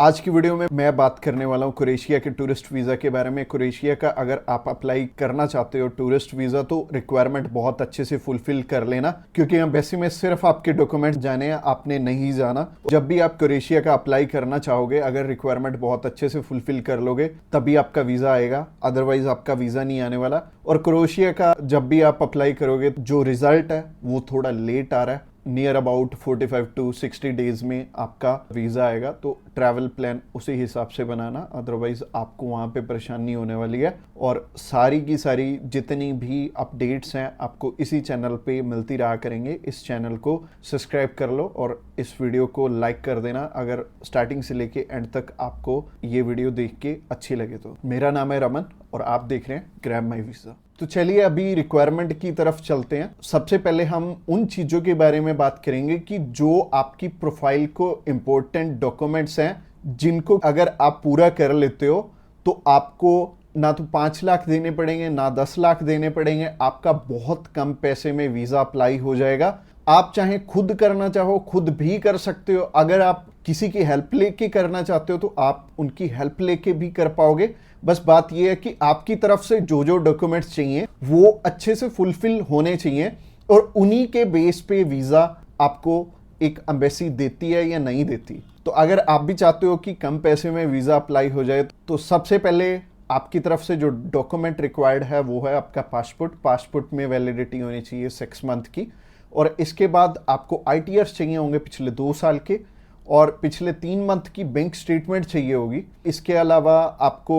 आज की वीडियो में मैं बात करने वाला हूँ क्रोएशिया के टूरिस्ट वीज़ा के बारे में। क्रोएशिया का अगर आप अप्लाई करना चाहते हो टूरिस्ट वीज़ा तो रिक्वायरमेंट बहुत अच्छे से फुलफिल कर लेना, क्योंकि यहाँ वैसे में सिर्फ आपके डॉक्यूमेंट जाने हैं, आपने नहीं जाना। जब भी आप क्रोएशिया का अप्लाई करना चाहोगे, अगर रिक्वायरमेंट बहुत अच्छे से फुलफिल कर लोगे तभी आपका वीज़ा आएगा, अदरवाइज आपका वीज़ा नहीं आने वाला। और क्रोएशिया का जब भी आप अप्लाई करोगे जो रिजल्ट है वो थोड़ा लेट आ रहा है, नियर अबाउट 45 टू 60 डेज में आपका वीज़ा आएगा। तो ट्रैवल प्लान उसी हिसाब से बनाना, अदरवाइज आपको वहाँ पे परेशानी होने वाली है। और सारी की सारी जितनी भी अपडेट्स हैं आपको इसी चैनल पे मिलती रहा करेंगे। इस चैनल को सब्सक्राइब कर लो और इस वीडियो को लाइक कर देना अगर स्टार्टिंग से लेके एंड तक आपको ये वीडियो देख के अच्छी लगे तो। मेरा नाम है रमन और आप देख रहे हैं ग्रैब माई वीज़ा। तो चलिए अभी रिक्वायरमेंट की तरफ चलते हैं। सबसे पहले हम उन चीज़ों के बारे में बात करेंगे कि जो आपकी प्रोफाइल को इम्पोर्टेंट डॉक्यूमेंट्स हैं, जिनको अगर आप पूरा कर लेते हो तो आपको ना तो 5 लाख देने पड़ेंगे ना 10 लाख देने पड़ेंगे, आपका बहुत कम पैसे में वीज़ा अप्लाई हो जाएगा। आप चाहे खुद करना चाहो खुद भी कर सकते हो, अगर आप किसी की हेल्प लेके करना चाहते हो तो आप उनकी हेल्प लेके भी कर पाओगे। बस बात यह है कि आपकी तरफ से जो जो डॉक्यूमेंट्स चाहिए वो अच्छे से फुलफिल होने चाहिए और उन्हीं के बेस पे वीज़ा आपको एक एम्बेसी देती है या नहीं देती। तो अगर आप भी चाहते हो कि कम पैसे में वीज़ा अप्लाई हो जाए तो सबसे पहले आपकी तरफ से जो डॉक्यूमेंट रिक्वायर्ड है वो है आपका पासपोर्ट में वैलिडिटी होनी चाहिए 6 मंथ की। और इसके बाद आपको ITRs चाहिए होंगे पिछले 2 साल के, और पिछले 3 मंथ की बैंक स्टेटमेंट चाहिए होगी। इसके अलावा आपको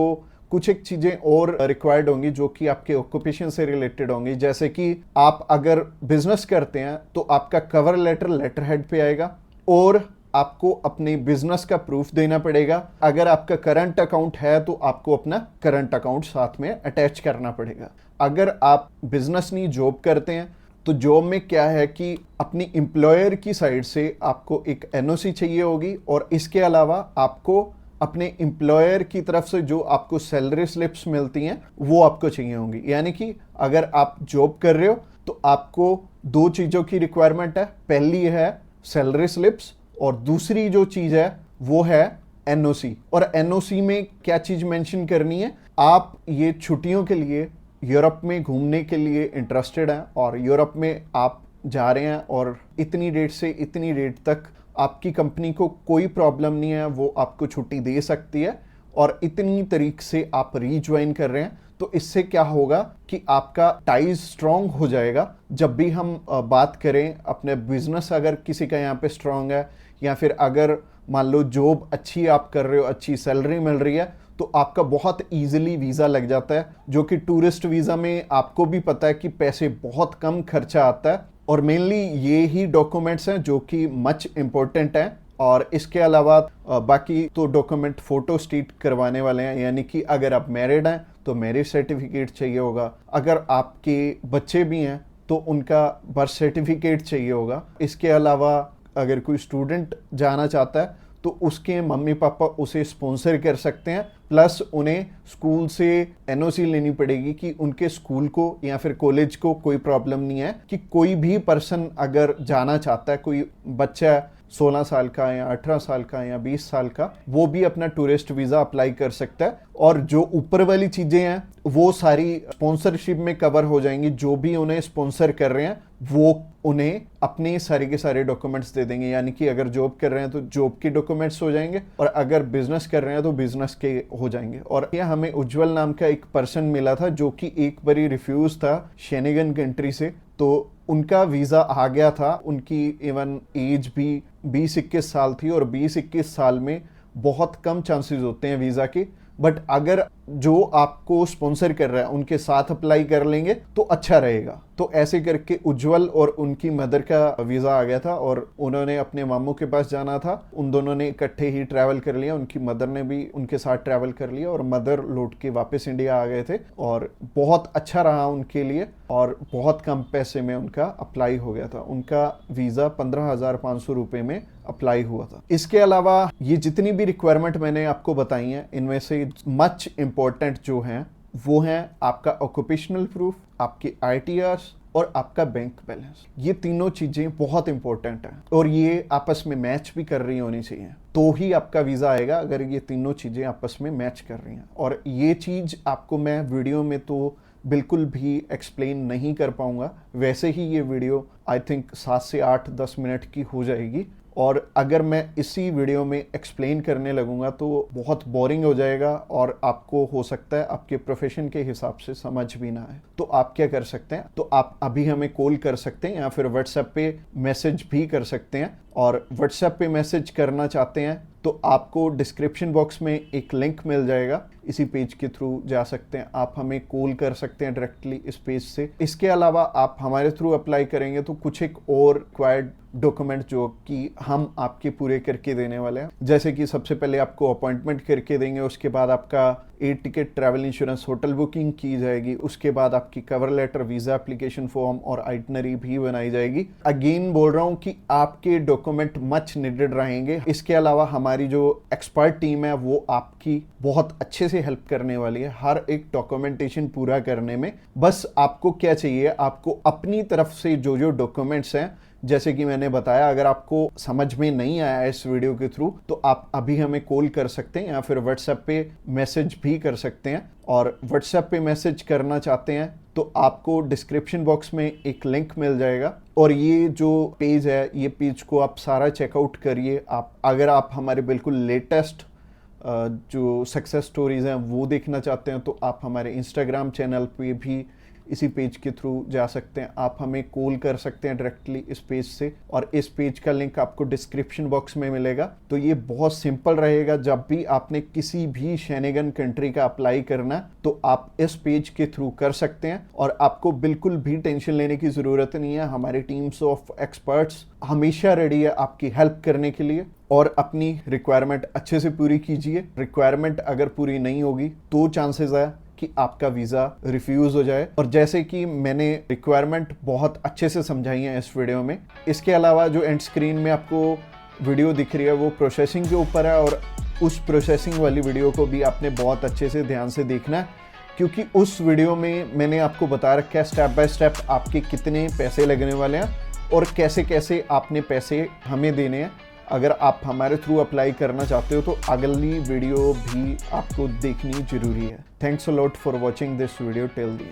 कुछ एक चीज़ें और रिक्वायर्ड होंगी जो कि आपके ऑक्यूपेशन से रिलेटेड होंगी, जैसे कि आप अगर बिजनेस करते हैं तो आपका कवर लेटर हेड पे आएगा और आपको अपने बिजनेस का प्रूफ देना पड़ेगा। अगर आपका करंट अकाउंट है तो आपको अपना करंट अकाउंट साथ में अटैच करना पड़ेगा। अगर आप बिजनेस नहीं जॉब करते हैं तो जॉब में क्या है कि अपनी एम्प्लॉयर की साइड से आपको एक NOC चाहिए होगी, और इसके अलावा आपको अपने एम्प्लॉयर की तरफ से जो आपको सैलरी स्लिप्स मिलती हैं वो आपको चाहिए होंगी। यानी कि अगर आप जॉब कर रहे हो तो आपको 2 चीज़ों की रिक्वायरमेंट है, पहली है सैलरी स्लिप्स और दूसरी जो चीज़ है वो है NOC। और NOC में क्या चीज़ मेंशन करनी है, आप ये छुट्टियों के लिए यूरोप में घूमने के लिए इंटरेस्टेड हैं और यूरोप में आप जा रहे हैं और इतनी डेट से इतनी डेट तक आपकी कंपनी को कोई प्रॉब्लम नहीं है, वो आपको छुट्टी दे सकती है, और इतनी तारीख से आप रीज्वाइन कर रहे हैं। तो इससे क्या होगा कि आपका टाइज स्ट्रॉन्ग हो जाएगा। जब भी हम बात करें अपने बिजनेस, अगर किसी का यहाँ पे स्ट्रॉन्ग है या फिर अगर मान लो जॉब अच्छी आप कर रहे हो, अच्छी सैलरी मिल रही है, तो आपका बहुत इजीली वीज़ा लग जाता है, जो कि टूरिस्ट वीज़ा में आपको भी पता है कि पैसे बहुत कम खर्चा आता है। और मेनली ये ही डॉक्यूमेंट्स हैं जो कि मच इम्पोर्टेंट हैं। और इसके अलावा बाकी तो डॉक्यूमेंट फोटो स्टेट करवाने वाले हैं, यानी कि अगर आप मैरिड हैं तो मैरिज सर्टिफिकेट चाहिए होगा, अगर आपके बच्चे भी हैं तो उनका बर्थ सर्टिफिकेट चाहिए होगा। इसके अलावा अगर कोई स्टूडेंट जाना चाहता है तो उसके मम्मी पापा उसे स्पॉन्सर कर सकते हैं, प्लस उन्हें स्कूल से NOC लेनी पड़ेगी कि उनके स्कूल को या फिर कॉलेज को कोई प्रॉब्लम नहीं है कि कोई भी पर्सन अगर जाना चाहता है, कोई बच्चा 16 साल का या 18 साल का या 20 साल का, वो भी अपना टूरिस्ट वीज़ा अप्लाई कर सकता है। और जो ऊपर वाली चीज़ें हैं वो सारी स्पॉन्सरशिप में कवर हो जाएंगी। जो भी उन्हें स्पॉन्सर कर रहे हैं वो उन्हें अपने सारे के सारे डॉक्यूमेंट्स दे देंगे, यानी कि अगर जॉब कर रहे हैं तो जॉब के डॉक्यूमेंट्स हो जाएंगे और अगर बिजनेस कर रहे हैं तो बिजनेस के हो जाएंगे। और यह हमें उज्जवल नाम का एक पर्सन मिला था जो कि एक बारी रिफ्यूज था शेनेगन कंट्री से, तो उनका वीज़ा आ गया था। उनकी इवन एज भी 20-21 साल थी और 20-21 साल में बहुत कम चांसेस होते हैं वीज़ा के। बट अगर जो आपको स्पॉन्सर कर रहा है उनके साथ अप्लाई कर लेंगे तो अच्छा रहेगा। तो ऐसे करके उज्जवल और उनकी मदर का वीज़ा आ गया था और उन्होंने अपने मामू के पास जाना था। उन दोनों ने इकट्ठे ही ट्रैवल कर लिया, उनकी मदर ने भी उनके साथ ट्रैवल कर लिया और मदर लौट के वापस इंडिया आ गए थे और बहुत अच्छा रहा उनके लिए और बहुत कम पैसे में उनका अप्लाई हो गया था। उनका वीज़ा 15,500 रुपये में अप्लाई हुआ था। इसके अलावा ये जितनी भी रिक्वायरमेंट मैंने आपको बताई हैं इनमें से मच इम्पोर्टेंट जो हैं वो हैं आपका ऑक्यूपेशनल प्रूफ, आपके ITRs, और आपका बैंक बैलेंस। ये तीनों चीजें बहुत इंपॉर्टेंट हैं और ये आपस में मैच भी कर रही होनी चाहिए, तो ही आपका वीजा आएगा, अगर ये तीनों चीजें आपस में मैच कर रही हैं। और ये चीज आपको मैं वीडियो में तो बिल्कुल भी एक्सप्लेन नहीं कर पाऊंगा, वैसे ही ये वीडियो आई थिंक 7 से 8-10 मिनट की हो जाएगी, और अगर मैं इसी वीडियो में एक्सप्लेन करने लगूंगा तो बहुत बोरिंग हो जाएगा और आपको हो सकता है आपके प्रोफेशन के हिसाब से समझ भी ना आए। तो आप क्या कर सकते हैं, तो आप अभी हमें कॉल कर सकते हैं या फिर व्हाट्सएप पे मैसेज भी कर सकते हैं। और व्हाट्सएप पे मैसेज करना चाहते हैं तो आपको डिस्क्रिप्शन बॉक्स में एक लिंक मिल जाएगा, इसी पेज के थ्रू जा सकते हैं, आप हमें कॉल कर सकते हैं डायरेक्टली इस पेज से। इसके अलावा आप हमारे थ्रू अप्लाई करेंगे तो कुछ एक और रिक्वायर्ड डॉक्यूमेंट जो कि हम आपके पूरे करके देने वाले हैं, जैसे कि सबसे पहले आपको अपॉइंटमेंट करके देंगे, उसके बाद आपका air ticket, travel insurance, hotel booking की जाएगी, उसके बाद आपकी cover letter, visa application form और आइटनरी भी बनाई जाएगी। अगेन बोल रहा हूँ कि आपके डॉक्यूमेंट मच नीडेड रहेंगे। इसके अलावा हमारी जो एक्सपर्ट टीम है वो आपकी बहुत अच्छे से हेल्प करने वाली है हर एक डॉक्यूमेंटेशन पूरा करने में। बस आपको क्या चाहिए, आपको अपनी तरफ से जो जो डॉक्यूमेंट्स हैं, जैसे कि मैंने बताया, अगर आपको समझ में नहीं आया इस वीडियो के थ्रू तो आप अभी हमें कॉल कर सकते हैं या फिर व्हाट्सएप पे मैसेज भी कर सकते हैं। और व्हाट्सएप पे मैसेज करना चाहते हैं तो आपको डिस्क्रिप्शन बॉक्स में एक लिंक मिल जाएगा, और ये जो पेज है, ये पेज को आप सारा चेकआउट करिए। अगर आप हमारे बिल्कुल लेटेस्ट जो सक्सेस स्टोरीज हैं वो देखना चाहते हैं तो आप हमारे इंस्टाग्राम चैनल पे भी इसी पेज के थ्रू जा सकते हैं। आप हमें कॉल कर सकते हैं डायरेक्टली इस पेज से, और इस पेज का लिंक आपको डिस्क्रिप्शन बॉक्स में मिलेगा। तो ये बहुत सिंपल रहेगा, जब भी आपने किसी भी शेनेगन कंट्री का अप्लाई करना तो आप इस पेज के थ्रू कर सकते हैं, और आपको बिल्कुल भी टेंशन लेने की ज़रूरत नहीं है। हमारी टीम्स ऑफ एक्सपर्ट्स हमेशा रेडी है आपकी हेल्प करने के लिए, और अपनी रिक्वायरमेंट अच्छे से पूरी कीजिए। रिक्वायरमेंट अगर पूरी नहीं होगी तो चांसेस है कि आपका वीज़ा रिफ्यूज़ हो जाए। और जैसे कि मैंने रिक्वायरमेंट बहुत अच्छे से समझाई है इस वीडियो में। इसके अलावा जो एंड स्क्रीन में आपको वीडियो दिख रही है वो प्रोसेसिंग के ऊपर है, और उस प्रोसेसिंग वाली वीडियो को भी आपने बहुत अच्छे से ध्यान से देखना है, क्योंकि उस वीडियो में मैंने आपको बता रखा है स्टेप बाय स्टेप आपके कितने पैसे लगने वाले हैं और कैसे कैसे आपने पैसे हमें देने हैं। अगर आप हमारे थ्रू अप्लाई करना चाहते हो तो अगली वीडियो भी आपको देखनी जरूरी है। Thanks a lot for watching this video till the end.